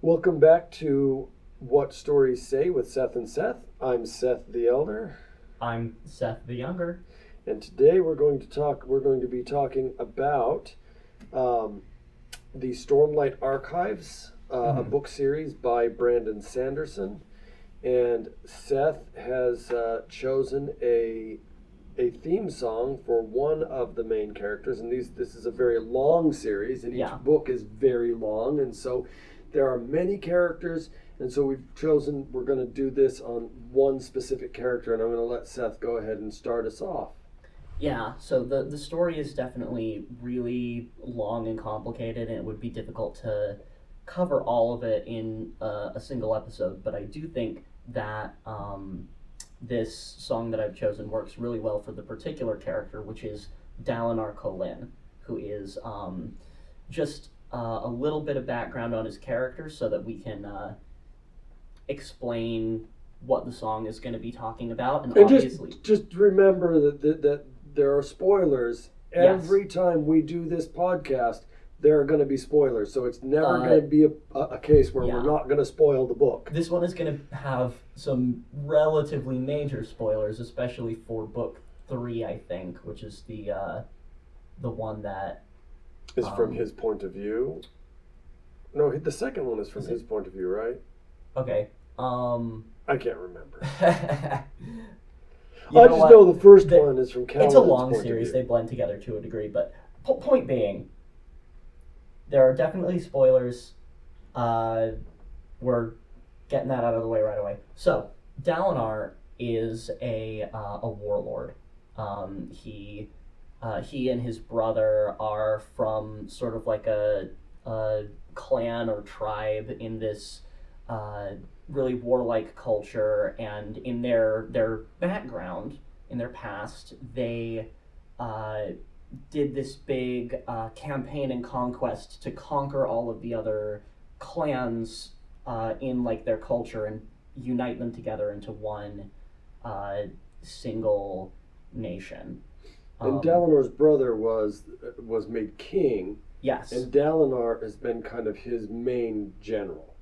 Welcome back to What Stories Say with Seth and Seth. I'm Seth the Elder. I'm Seth the Younger. And today we're going to be talking about the Stormlight Archives, a book series by Brandon Sanderson. And Seth has chosen a theme song for one of the main characters. And this is a very long series, and each book is very long. And so there are many characters, and so we're going to do this on one specific character, and I'm going to let Seth go ahead and start us off. Yeah, so the story is definitely really long and complicated, and it would be difficult to cover all of it in a single episode, but I do think that this song that I've chosen works really well for the particular character, which is Dalinar Kholin, who is just a little bit of background on his character so that we can explain what the song is going to be talking about. And obviously, just remember that there are spoilers. Every time we do this podcast, there are going to be spoilers. So it's never going to be a case where we're not going to spoil the book. This one is going to have some relatively major spoilers, especially for book 3, I think, which is the one that is from his point of view. No, the second one is from his point of view, right? Okay. I can't remember. I just know the first one is from Calvin's. It's a long series. They blend together to a degree, but point being, there are definitely spoilers. We're getting that out of the way right away. So, Dalinar is a warlord. He and his brother are from sort of like a clan or tribe in this really warlike culture, and in their background, in their past, they did this big campaign and conquest to conquer all of the other clans in like their culture and unite them together into one single nation. And Dalinar's brother was made king. Yes. And Dalinar has been kind of his main general.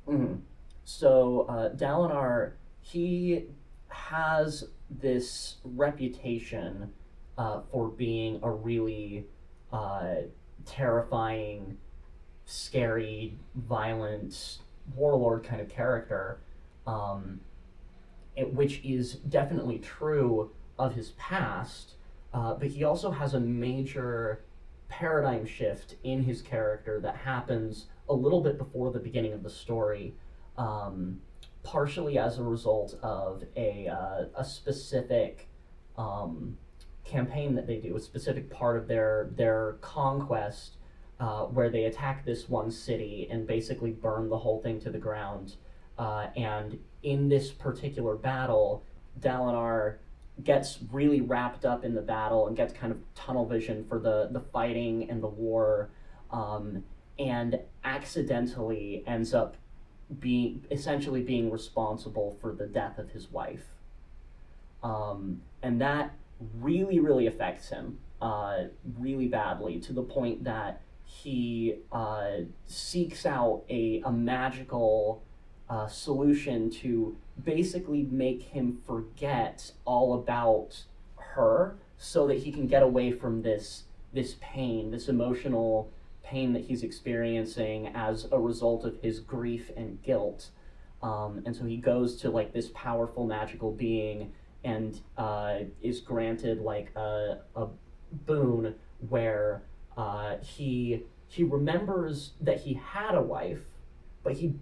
Mm-hmm. So Dalinar, he has this reputation for being a really terrifying, scary, violent warlord kind of character, which is definitely true of his past. But he also has a major paradigm shift in his character that happens a little bit before the beginning of the story, partially as a result of a specific campaign that they do, a specific part of their conquest, where they attack this one city and basically burn the whole thing to the ground. And in this particular battle, Dalinar gets really wrapped up in the battle and gets kind of tunnel vision for the fighting and the war, and accidentally ends up essentially being responsible for the death of his wife. And that really, really affects him really badly, to the point that he seeks out a magical solution to basically make him forget all about her, so that he can get away from this pain, this emotional pain that he's experiencing as a result of his grief and guilt. And so he goes to like this powerful magical being and is granted like a boon where he remembers that he had a wife, but he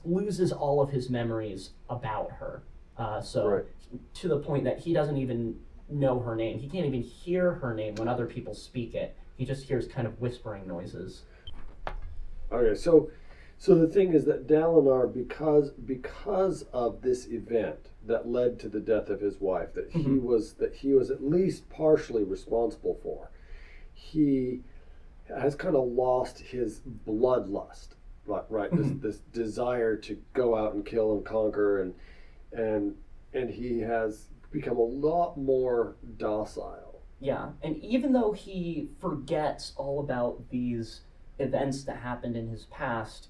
loses all of his memories about her. To the point that he doesn't even know her name. He can't even hear her name when other people speak it. He just hears kind of whispering noises. Okay, so the thing is that Dalinar, because of this event that led to the death of his wife, that he was at least partially responsible for, he has kind of lost his bloodlust, right? This desire to go out and kill and conquer, and he has become a lot more docile. Yeah, and even though he forgets all about these events that happened in his past,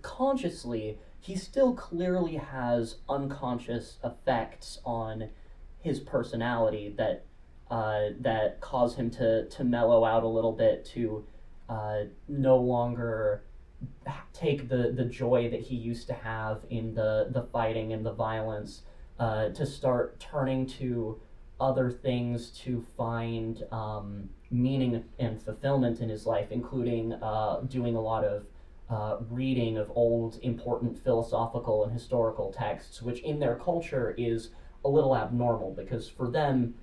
consciously, he still clearly has unconscious effects on his personality that cause him to mellow out a little bit, to no longer take the joy that he used to have in the fighting and the violence, to start turning to other things to find meaning and fulfillment in his life, including doing a lot of reading of old, important philosophical and historical texts, which in their culture is a little abnormal, because for them,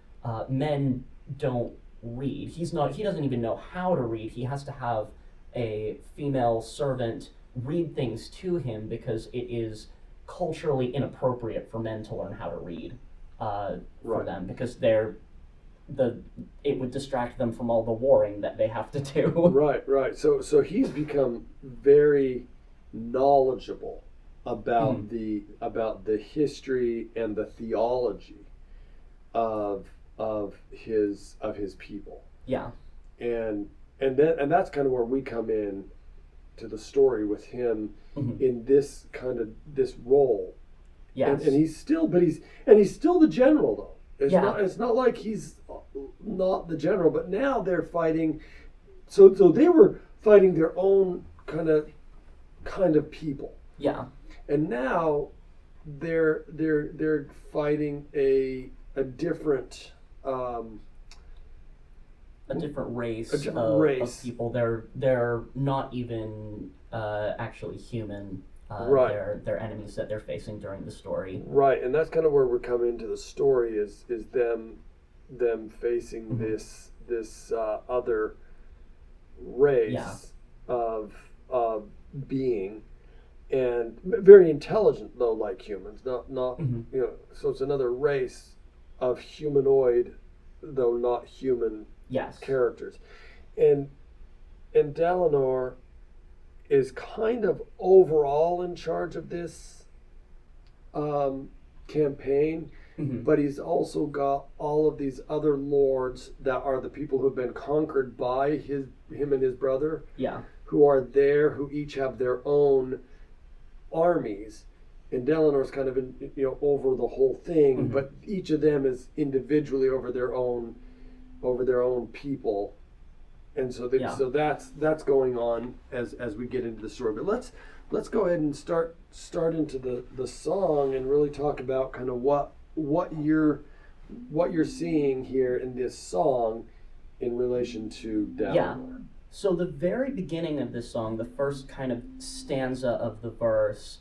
men don't read. He doesn't even know how to read. He has to have a female servant read things to him, because it is culturally inappropriate for men to learn how to read for them, because it would distract them from all the warring that they have to do. Right. So he's become very knowledgeable about the history and the theology of his people. Yeah. And that's kind of where we come in to the story with him in this role. Yes. And he's still the general though. It's not like he's not the general, but now they're fighting. So they were fighting their own kind of people. Yeah. And now they're fighting a different race of people. They're not even actually human. Right. They're enemies that they're facing during the story. Right, and that's kind of where we're coming into the story is them facing this other race of being, and very intelligent though, like humans, not so it's another race of humanoid though not human characters, and Dalinar is kind of overall in charge of this campaign, but he's also got all of these other lords that are the people who have been conquered by him and his brother, who are there, who each have their own armies, and Dalinar's kind of over the whole thing, but each of them is individually over their own people. And so so that's going on as we get into the story. But let's go ahead and start into the song and really talk about kind of what you're seeing here in this song in relation to Dalinar. Yeah. So the very beginning of this song, the first kind of stanza of the verse,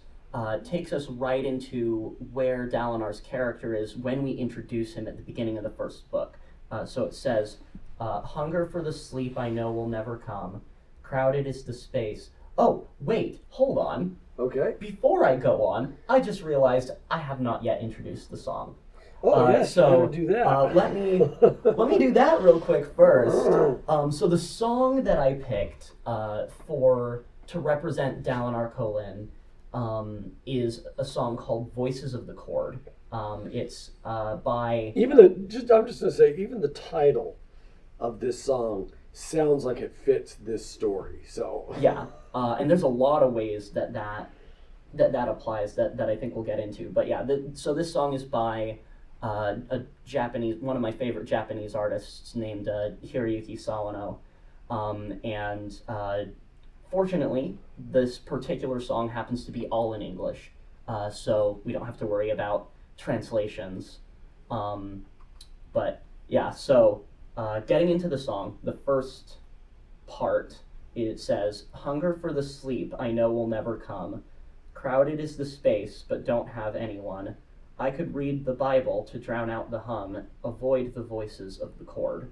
takes us right into where Dalinar's character is when we introduce him at the beginning of the first book. So it says, hunger for the sleep I know will never come. Crowded is the space. Oh, wait, hold on. Okay. Before I go on, I just realized I have not yet introduced the song. Oh, yes, so do that. let me do that real quick first. So the song that I picked to represent Dalinar Kholin is a song called "Voices of the Chord." It's by I'm just gonna say, even the title of this song sounds like it fits this story. So yeah, and there's a lot of ways that applies that I think we'll get into. But yeah, so this song is by one of my favorite Japanese artists named Hiroyuki Sawano, and fortunately, this particular song happens to be all in English, so we don't have to worry about translations. But yeah, so getting into the song, the first part, it says, hunger for the sleep I know will never come. Crowded is the space, but don't have anyone. I could read the Bible to drown out the hum, avoid the voices of the chord.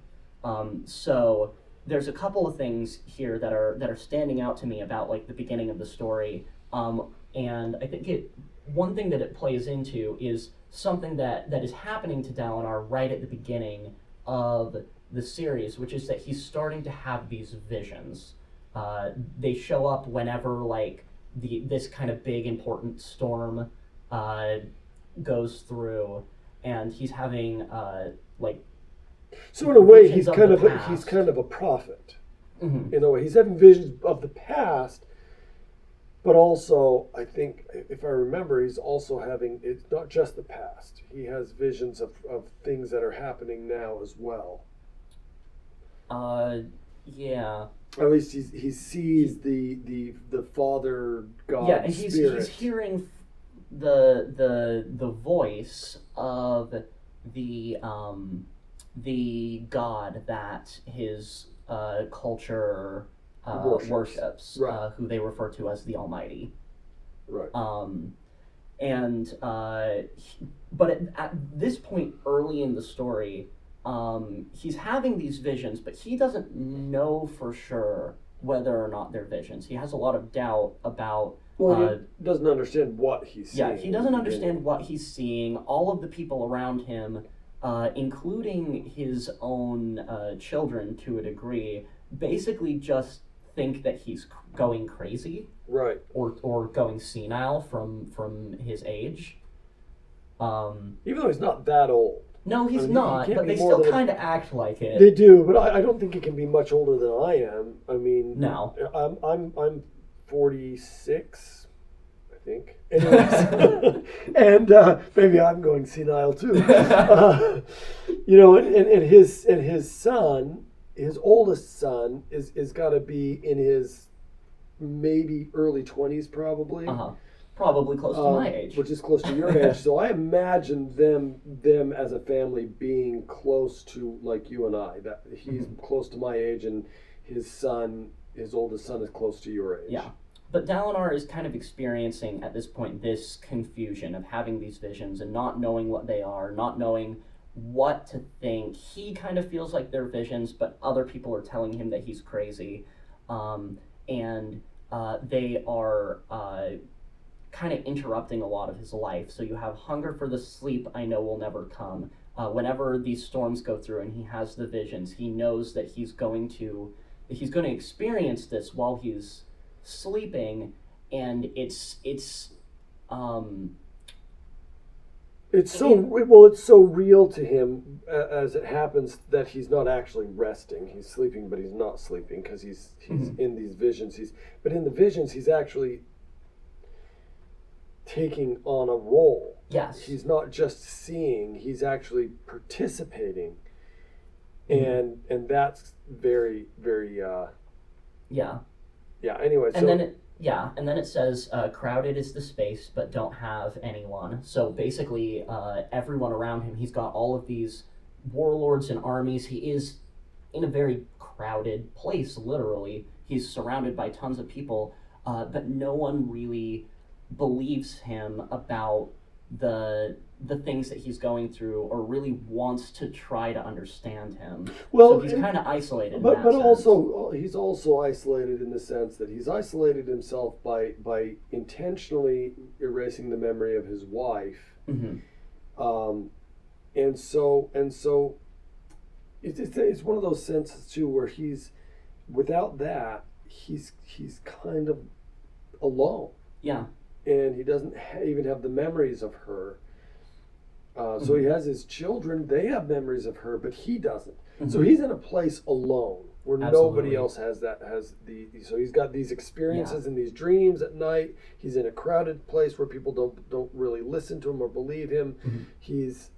So there's a couple of things here that are standing out to me about like the beginning of the story. And I think one thing that it plays into is something that is happening to Dalinar right at the beginning of the series, which is that he's starting to have these visions. They show up whenever like this kind of big important storm goes through, and he's having so in a way he's kind of a prophet. Mm-hmm. In a way, he's having visions of the past, But also, I think, if I remember, he's also having, it's not just the past. He has visions of things that are happening now as well. Yeah. At least he sees the Father God Yeah, and he's spirit. hearing the voice of the god that his culture worships, Right. who they refer to as the Almighty. Right. But at this point early in the story, he's having these visions, but he doesn't know for sure whether or not they're visions. He has a lot of doubt about. Well, he doesn't understand what he's seeing. Yeah, he doesn't understand what he's seeing. All of the people around him, including his own children to a degree, basically just think that he's going crazy. Right. Or going senile from his age. Even though he's not that old. No, he's not, but they still kind of act like it. They do, but I don't think he can be much older than I am. I mean, no. I'm 46, I think. Anyways, and maybe I'm going senile too. And his son, his oldest son, is got to be in his maybe early 20s, probably. Probably close to my age. Which is close to your age. So I imagine them as a family being close to, like you and I. That he's close to my age, and his oldest son is close to your age. Yeah. But Dalinar is kind of experiencing, at this point, this confusion of having these visions and not knowing what they are, not knowing what to think. He kind of feels like they're visions, but other people are telling him that he's crazy. And they are kind of interrupting a lot of his life. So you have hunger for the sleep I know will never come. Whenever these storms go through and he has the visions, he knows that he's going to experience this while he's sleeping, and it's so real to him as it happens that he's not actually resting. He's sleeping, but he's not sleeping because he's in these visions. But in the visions, he's actually taking on a role. Yes. He's not just seeing, he's actually participating. And that's very, very yeah. Anyway, and then it says crowded is the space but don't have anyone. So basically everyone around him, he's got all of these warlords and armies. He is in a very crowded place, literally. He's surrounded by tons of people, but no one really believes him about the things that he's going through, or really wants to try to understand him. Well, so he's kind of isolated. But also he's also isolated in the sense that he's isolated himself by intentionally erasing the memory of his wife. And so it's one of those senses too where he's without that he's kind of alone. Yeah. And he doesn't even have the memories of her. So he has his children, they have memories of her, but he doesn't. So he's in a place alone where nobody else has so he's got these experiences and these dreams at night. He's in a crowded place where people don't really listen to him or believe him. He's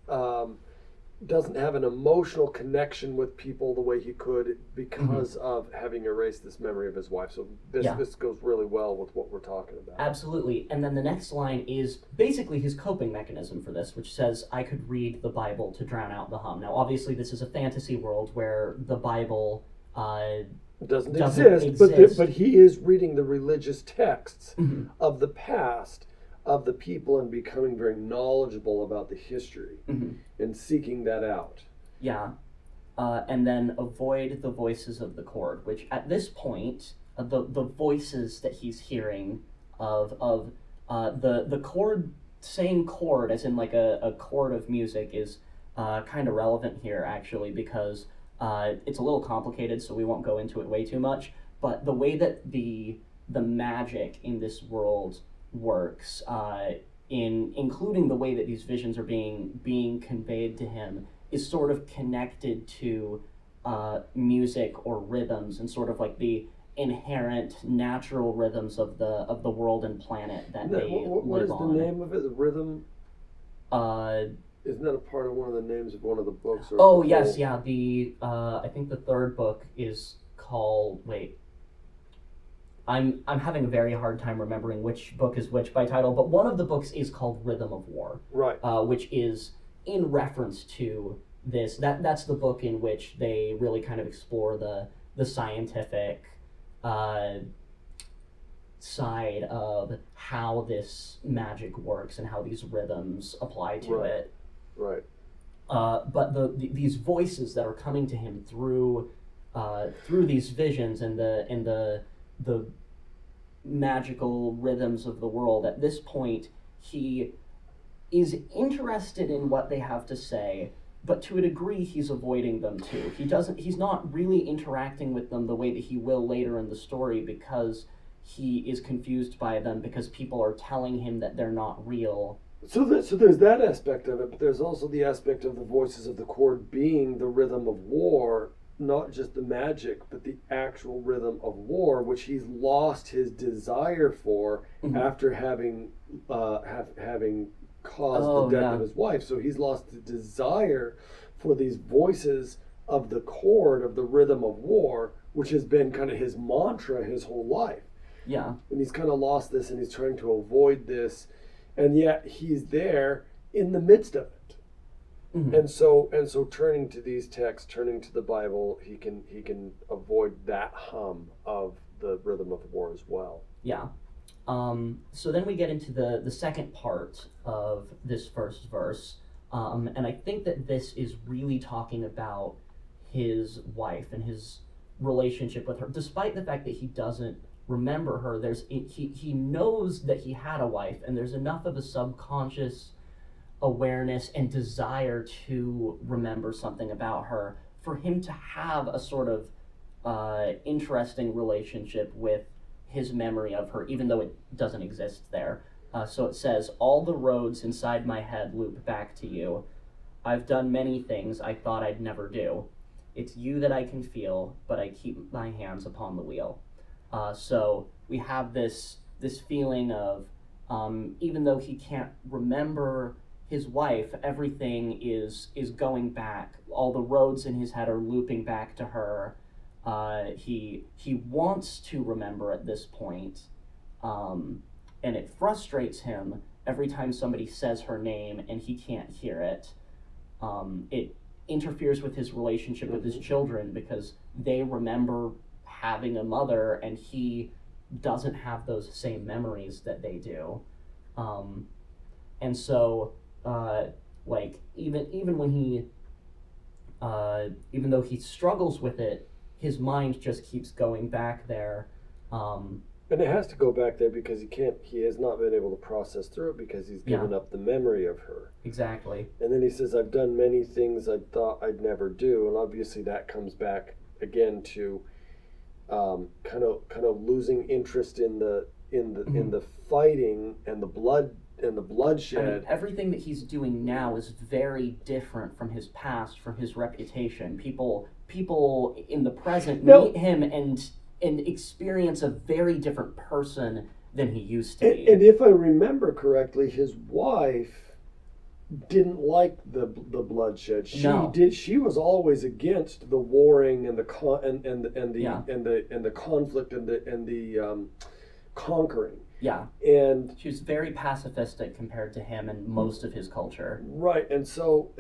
doesn't have an emotional connection with people the way he could because of having erased this memory of his wife. So this goes really well with what we're talking about. Absolutely. And then the next line is basically his coping mechanism for this, which says, I could read the Bible to drown out the hum. Now, obviously, this is a fantasy world where the Bible doesn't exist. But he is reading the religious texts of the past of the people and becoming very knowledgeable about the history and seeking that out. Yeah. And then avoid the voices of the chord, which at this point, the voices that he's hearing of the chord, saying chord as in like a chord of music is kind of relevant here actually, because it's a little complicated, so we won't go into it way too much. But the way that the magic in this world works, including the way that these visions are being conveyed to him, is sort of connected to music or rhythms, and sort of like the inherent natural rhythms of the world and planet that they what live is on. the name of it? The rhythm? Isn't that a part of one of the names of one of the books? Oh yes, yeah. The I think the third book is called. Wait, I'm having a very hard time remembering which book is which by title, but one of the books is called Rhythm of War, right? Which is in reference to this. That's the book in which they really kind of explore the scientific side of how this magic works and how these rhythms apply to it. Right. But these voices that are coming to him through these visions and the magical rhythms of the world, at this point he is interested in what they have to say, but to a degree he's avoiding them too. He's not really interacting with them the way that he will later in the story, because he is confused by them because people are telling him that they're not real. So there's that aspect of it, but there's also the aspect of the voices of the Chord being the rhythm of war, not just the magic, but the actual rhythm of war, which he's lost his desire for after having having caused the death of his wife. So he's lost the desire for these voices of the Chord, of the rhythm of war, which has been kind of his mantra his whole life. Yeah. And he's kind of lost this, and he's trying to avoid this, and yet he's there in the midst of it. And so turning to these texts, turning to the Bible, he can avoid that hum of the rhythm of war as well. Yeah. So then we get into the second part of this first verse, and I think that this is really talking about his wife and his relationship with her, despite the fact that he doesn't remember her. He knows that he had a wife, and there's enough of a subconscious awareness and desire to remember something about her for him to have a sort of interesting relationship with his memory of her, even though it doesn't exist there. So it says, "All the roads inside my head loop back to you. I've done many things I thought I'd never do. It's you that I can feel, but I keep my hands upon the wheel." So we have this feeling of, even though he can't remember his wife, everything is going back. All the roads in his head are looping back to her. He wants to remember at this point, and it frustrates him every time somebody says her name and he can't hear it. It interferes with his relationship with his children because they remember having a mother and he doesn't have those same memories that they do. And so like even when he even though he struggles with it, his mind just keeps going back there. And it has to go back there because he has not been able to process through it because he's given up the memory of her. Exactly. And then he says, "I've done many things I thought I'd never do," and obviously that comes back again to kind of losing interest in the fighting and the blood and the bloodshed. I mean, everything that he's doing now is very different from his past, from his reputation. People in the present meet him and experience a very different person than he used to be. And if I remember correctly, his wife didn't like the bloodshed. She was always against the warring and the conflict and the conquering. Yeah. And she was very pacifistic compared to him and most of his culture. Right. And so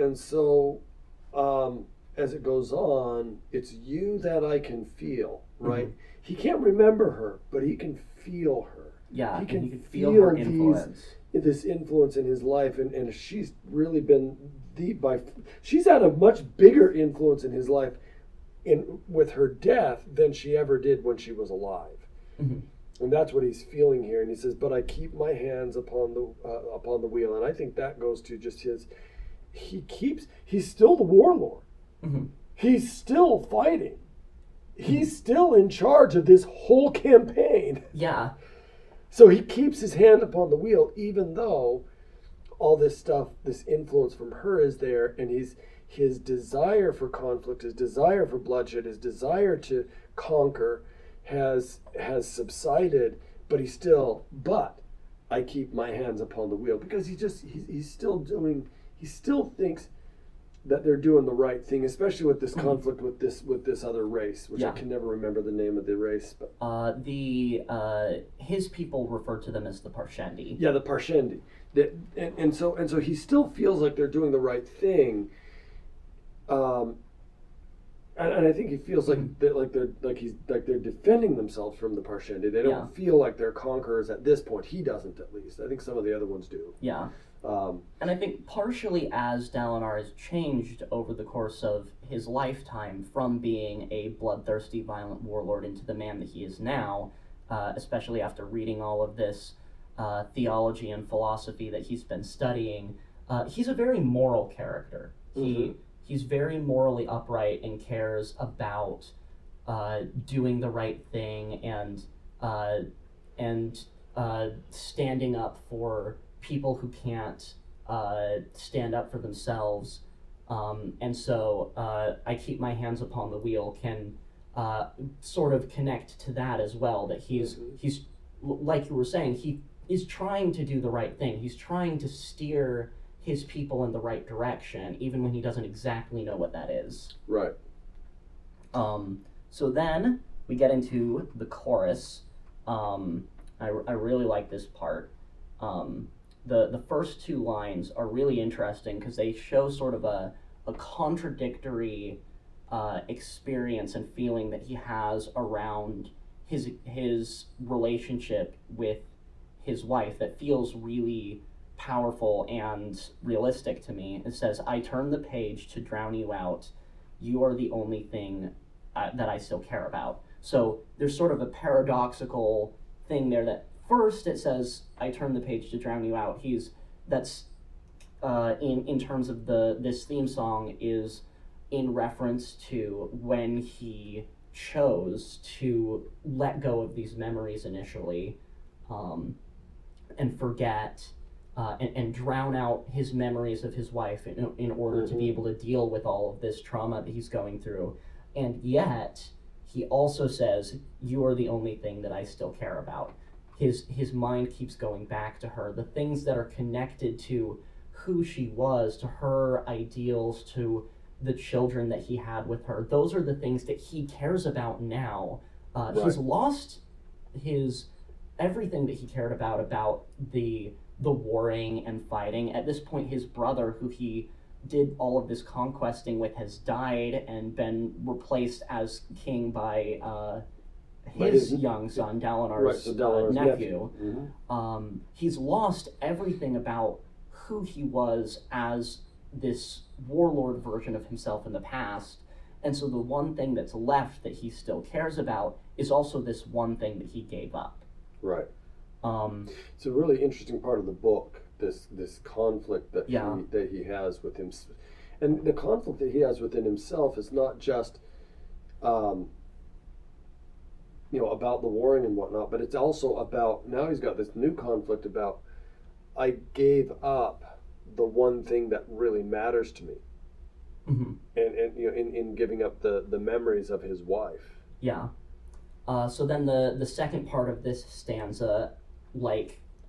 as it goes on, it's you that I can feel, right? He can't remember her, but he can feel her. Yeah, he can feel her influence. This influence in his life, and she's really been she's had a much bigger influence in his life with her death than she ever did when she was alive. And that's what he's feeling here. And he says, "But I keep my hands upon the wheel." And I think that goes to just he's still the warlord. He's still fighting. He's still in charge of this whole campaign. Yeah. So he keeps his hand upon the wheel, even though all this stuff, this influence from her is there, and his desire for conflict, his desire for bloodshed, his desire to conquer has subsided, but I keep my hands upon the wheel, because he still thinks that they're doing the right thing, especially with this conflict with this other race, which I can never remember the name of the race. But his people refer to them as the Parshendi. Yeah, the Parshendi. And so he still feels like they're doing the right thing. And I think he feels like they're defending themselves from the Parshendi. They don't feel like they're conquerors at this point. He doesn't, at least. I think some of the other ones do. Yeah. And I think partially as Dalinar has changed over the course of his lifetime from being a bloodthirsty, violent warlord into the man that he is now, especially after reading all of this theology and philosophy that he's been studying, he's a very moral character. He's very morally upright and cares about doing the right thing and standing up for people who can't stand up for themselves. And so I keep my hands upon the wheel can sort of connect to that as well, that he's like you were saying, he is trying to do the right thing. He's trying to steer his people in the right direction, even when he doesn't exactly know what that is. Right. So then we get into the chorus. I really like this part. The first two lines are really interesting because they show sort of a contradictory experience and feeling that he has around his relationship with his wife that feels really powerful and realistic to me. It says, "I turn the page to drown you out. You are the only thing that I still care about." So there's sort of a paradoxical thing there that first it says, "I turn the page to drown you out." That's in terms of this theme song is in reference to when he chose to let go of these memories initially, and forget and drown out his memories of his wife in order to be able to deal with all of this trauma that he's going through. And yet, he also says, "You are the only thing that I still care about." His mind keeps going back to her. The things that are connected to who she was, to her ideals, to the children that he had with her, those are the things that he cares about now. Right. He's lost everything that he cared about the warring and fighting. At this point, his brother, who he did all of this conquesting with, has died and been replaced as king by his young son, Dalinar's nephew. He's lost everything about who he was as this warlord version of himself in the past. And so the one thing that's left that he still cares about is also this one thing that he gave up. Right. It's a really interesting part of the book, this conflict that he has with him. And the conflict that he has within himself is not just about the warring and whatnot, but it's also about, now he's got this new conflict about, I gave up the one thing that really matters to me. And in giving up the memories of his wife. Yeah. So then the second part of this stanza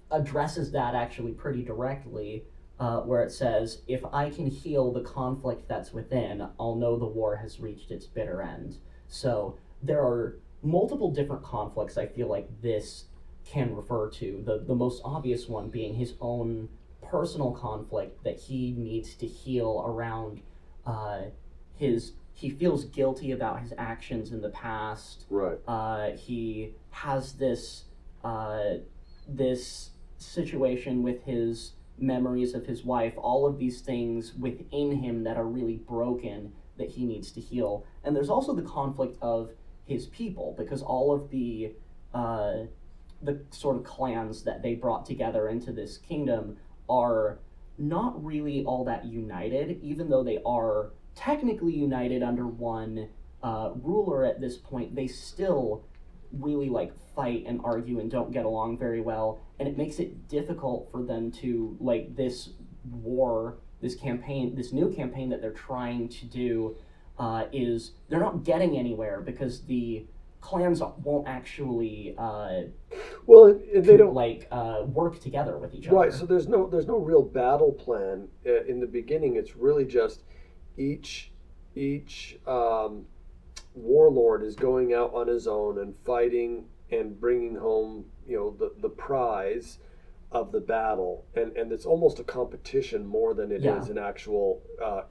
addresses that actually pretty directly, where it says, "If I can heal the conflict that's within, I'll know the war has reached its bitter end." So there are multiple different conflicts I feel like this can refer to. The most obvious one being his own personal conflict that he needs to heal around he feels guilty about his actions in the past. Right. He has this situation with his memories of his wife, all of these things within him that are really broken that he needs to heal. And there's also the conflict of his people, because all of the sort of clans that they brought together into this kingdom are not really all that united, even though they are technically united under one ruler at this point. They still really fight and argue and don't get along very well, and it makes it difficult for them to this new campaign that they're trying to do is they're not getting anywhere, because the clans won't actually well, they don't work together with each right. other. So there's no real battle plan in the beginning. It's really just each warlord is going out on his own and fighting and bringing home the prize of the battle, and it's almost a competition more than it is an actual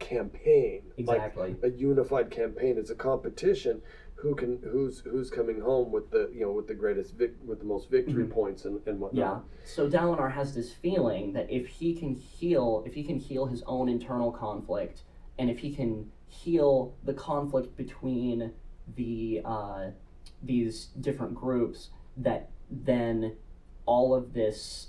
campaign. Exactly. Like a unified campaign, it's a competition. Who's coming home with the greatest with the most victory points and whatnot. Yeah. So Dalinar has this feeling that if he can heal his own internal conflict, and if he can heal the conflict between the these different groups, that then all of this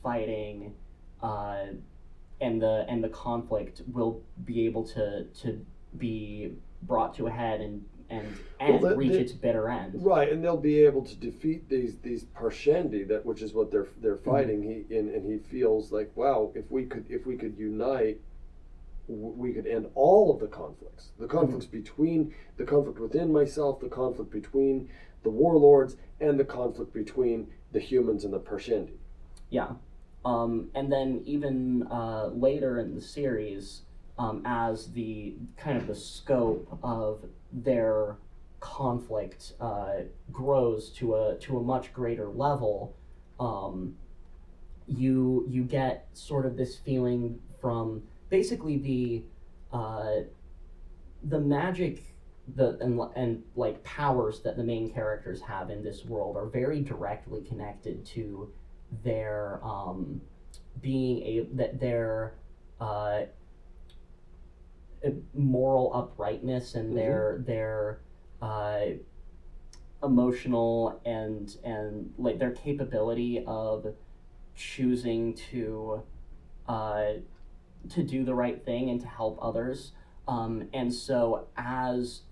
fighting and the conflict will be able to be brought to a head and reach its bitter end. Right, and they'll be able to defeat these Parshendi, which is what they're fighting. He feels like, wow, if we could unite, we could end all of the conflicts. The conflicts between the conflict within myself, the conflict between the warlords, and the conflict between the humans and the Parshendi. Yeah. And then even later in the series, as the kind of the scope of their conflict grows to a much greater level, you get sort of this feeling from basically the magic and like powers that the main characters have in this world are very directly connected to their moral uprightness and their emotional and like their capability of choosing to do the right thing and to help others. And so as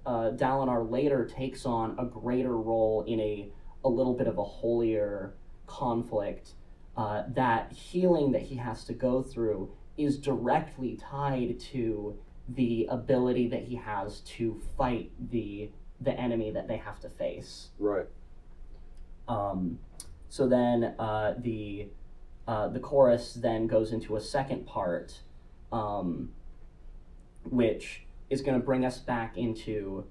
Dalinar later takes on a greater role in a little bit of a holier conflict, that healing that he has to go through is directly tied to the ability that he has to fight the enemy that they have to face. Right. So then the chorus then goes into a second part, which is going to bring us back into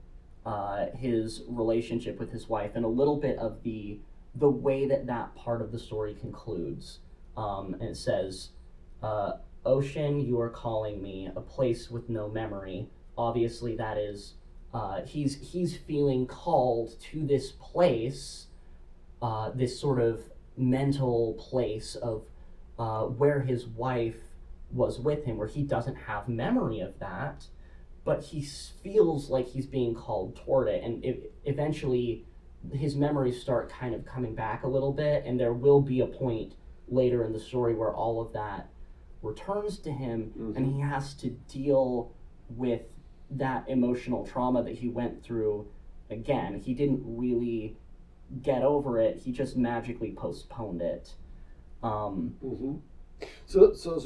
his relationship with his wife and a little bit of the way that part of the story concludes. And it says, "Ocean, you are calling me, a place with no memory." Obviously, that is he's feeling called to this place, this sort of mental place of where his wife was with him, where he doesn't have memory of that, but he feels like he's being called toward it, and eventually his memories start kind of coming back a little bit, and there will be a point later in the story where all of that returns to him, and he has to deal with that emotional trauma that he went through again. He didn't really get over it, he just magically postponed it. So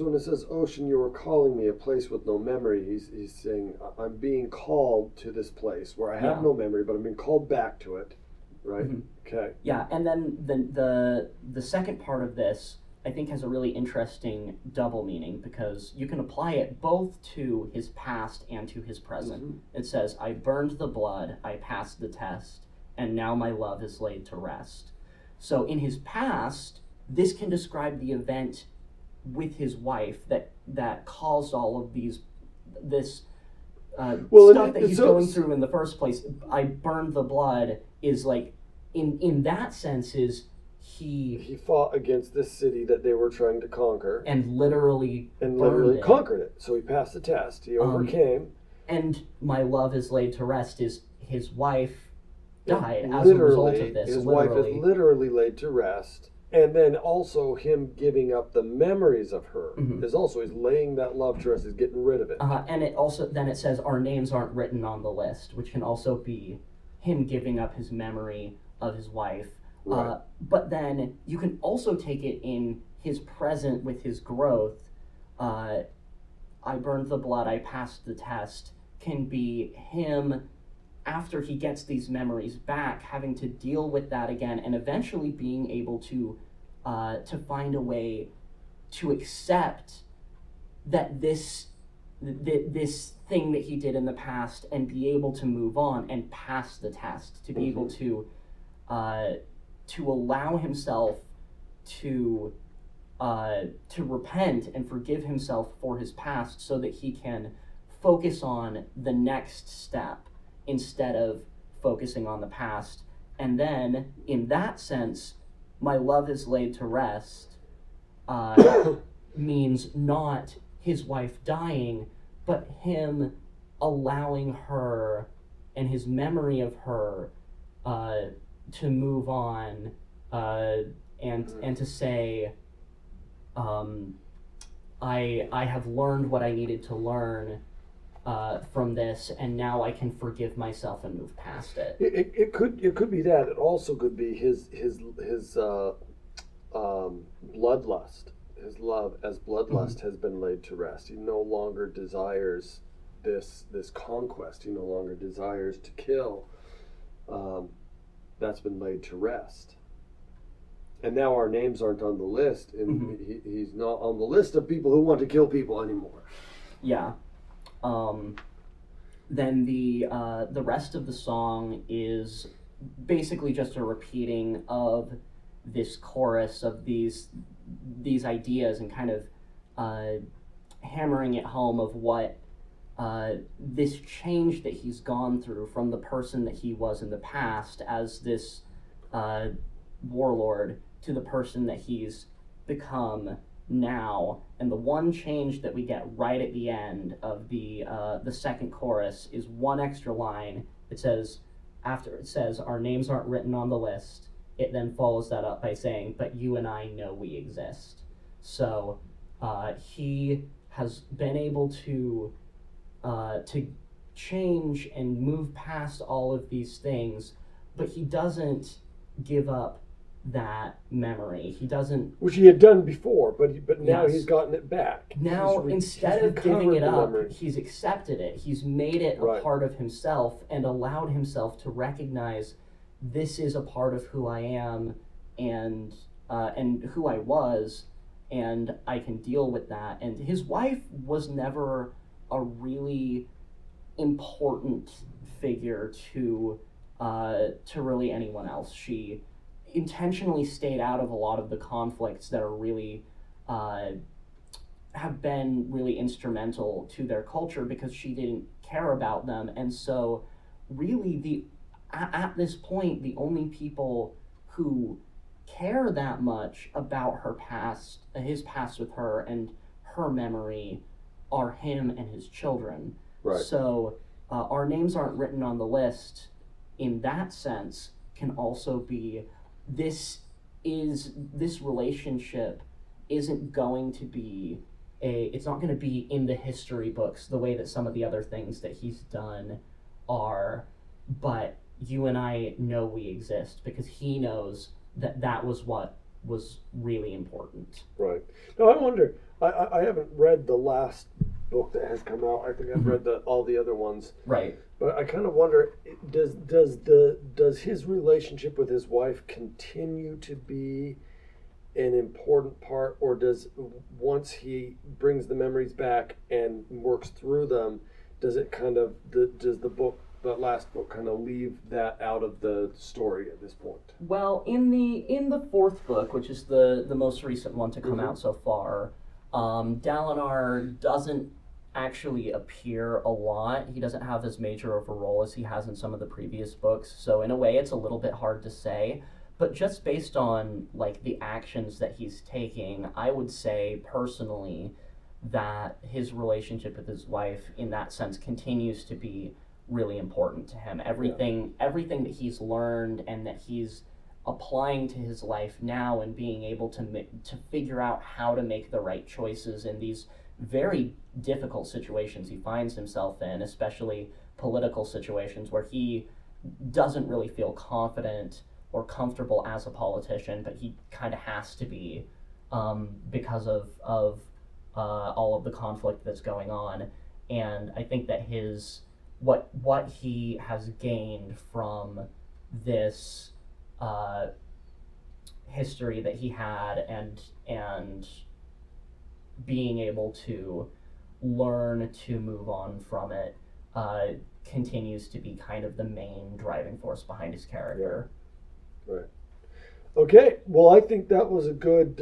when it says, "Ocean, you are calling me, a place with no memory," he's saying, I'm being called to this place where I have no memory, but I'm being called back to it, right? Okay. Yeah, and then the second part of this, I think, has a really interesting double meaning, because you can apply it both to his past and to his present. It says, "I burned the blood, I passed the test, and now my love is laid to rest." So in his past, this can describe the event with his wife that caused all of this stuff that he's going through in the first place. "I burned the blood" is like, in that sense, is he fought against this city that they were trying to conquer and literally conquered it. So he passed the test. He overcame. And "my love is laid to rest" is his wife died as a result of this. His wife is literally laid to rest. And then also him giving up the memories of her is also, he's laying that love to rest, he's getting rid of it. And it also, then it says, "our names aren't written on the list," which can also be him giving up his memory of his wife. Right. But then you can also take it in his present with his growth. "I burned the blood, I passed the test" can be him after he gets these memories back, having to deal with that again, and eventually being able to find a way to accept that this thing that he did in the past, and be able to move on and pass the test, to be able to allow himself to repent and forgive himself for his past, so that he can focus on the next step instead of focusing on the past. And then, in that sense, my love is laid to rest means not his wife dying, but him allowing her and his memory of her to move on, and to say, I have learned what I needed to learn from this, and now I can forgive myself and move past it. It could be that. It also could be his bloodlust. His love as bloodlust has been laid to rest. He no longer desires this conquest. He no longer desires to kill. That's been laid to rest. And now our names aren't on the list, and he's not on the list of people who want to kill people anymore. Yeah. Then the rest of the song is basically just a repeating of this chorus of these ideas, and kind of hammering it home of what this change that he's gone through from the person that he was in the past as this warlord to the person that he's become now. And the one change that we get right at the end of the second chorus is one extra line. It says, after it says, "Our names aren't written on the list," it then follows that up by saying, "But you and I know we exist." So he has been able to change and move past all of these things, but he doesn't give up that memory. He doesn't... Which he had done before, but now Yes. he's gotten it back. Now, instead of giving it up, he's accepted it. He's made it a part of himself, and allowed himself to recognize, this is a part of who I am, and who I was, and I can deal with that. And his wife was never a really important figure to really anyone else. She intentionally stayed out of a lot of the conflicts that are really have been really instrumental to their culture, because she didn't care about them. And so really at this point, the only people who care that much about her past, his past with her, and her memory, are him and his children. Right. So our names aren't written on the list, in that sense, can also be, this relationship isn't going to be it's not going to be in the history books the way that some of the other things that he's done are, but you and I know we exist, because he knows that was what was really important. Right. Now I wonder, I haven't read the last book that has come out. I think I've read all the other ones. Right. But I kind of wonder, does his relationship with his wife continue to be an important part, or does, once he brings the memories back and works through them, does it kind of does the book, that last book, kind of leave that out of the story at this point? Well, in the fourth book, which is the most recent one to come out so far, Dalinar doesn't actually appear a lot. He doesn't have as major of a role as he has in some of the previous books, so in a way it's a little bit hard to say. But just based on like the actions that he's taking, I would say personally that his relationship with his wife in that sense continues to be really important to him. Everything that he's learned and that he's applying to his life now, and being able to figure out how to make the right choices in these very difficult situations he finds himself in, especially political situations where he doesn't really feel confident or comfortable as a politician, but he kind of has to be because of all of the conflict that's going on. And I think that his what he has gained from this history that he had, and being able to learn to move on from it continues to be kind of the main driving force behind his character. Right. Okay. Well, I think that was a good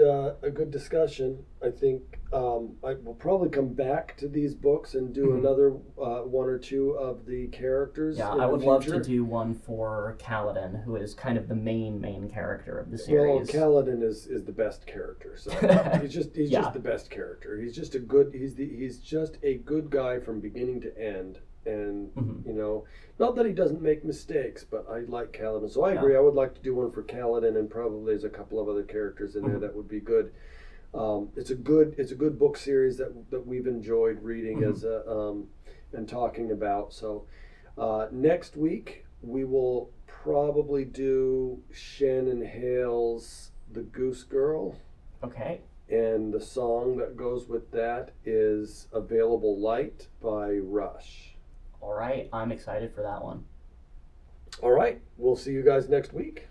discussion. I think I will probably come back to these books and do another one or two of the characters. Yeah, in I the would love to future. do one for Kaladin, who is kind of the main character of the series. Well, Kaladin is the best character. So he's just the best character. He's just he's just a good guy from beginning to end. And you know, not that he doesn't make mistakes, but I like Kaladin. So I agree. I would like to do one for Kaladin, and probably there's a couple of other characters in there that would be good. It's a good book series that we've enjoyed reading as and talking about. So next week we will probably do Shannon Hale's The Goose Girl. Okay. And the song that goes with that is Available Light by Rush. All right, I'm excited for that one. All right, we'll see you guys next week.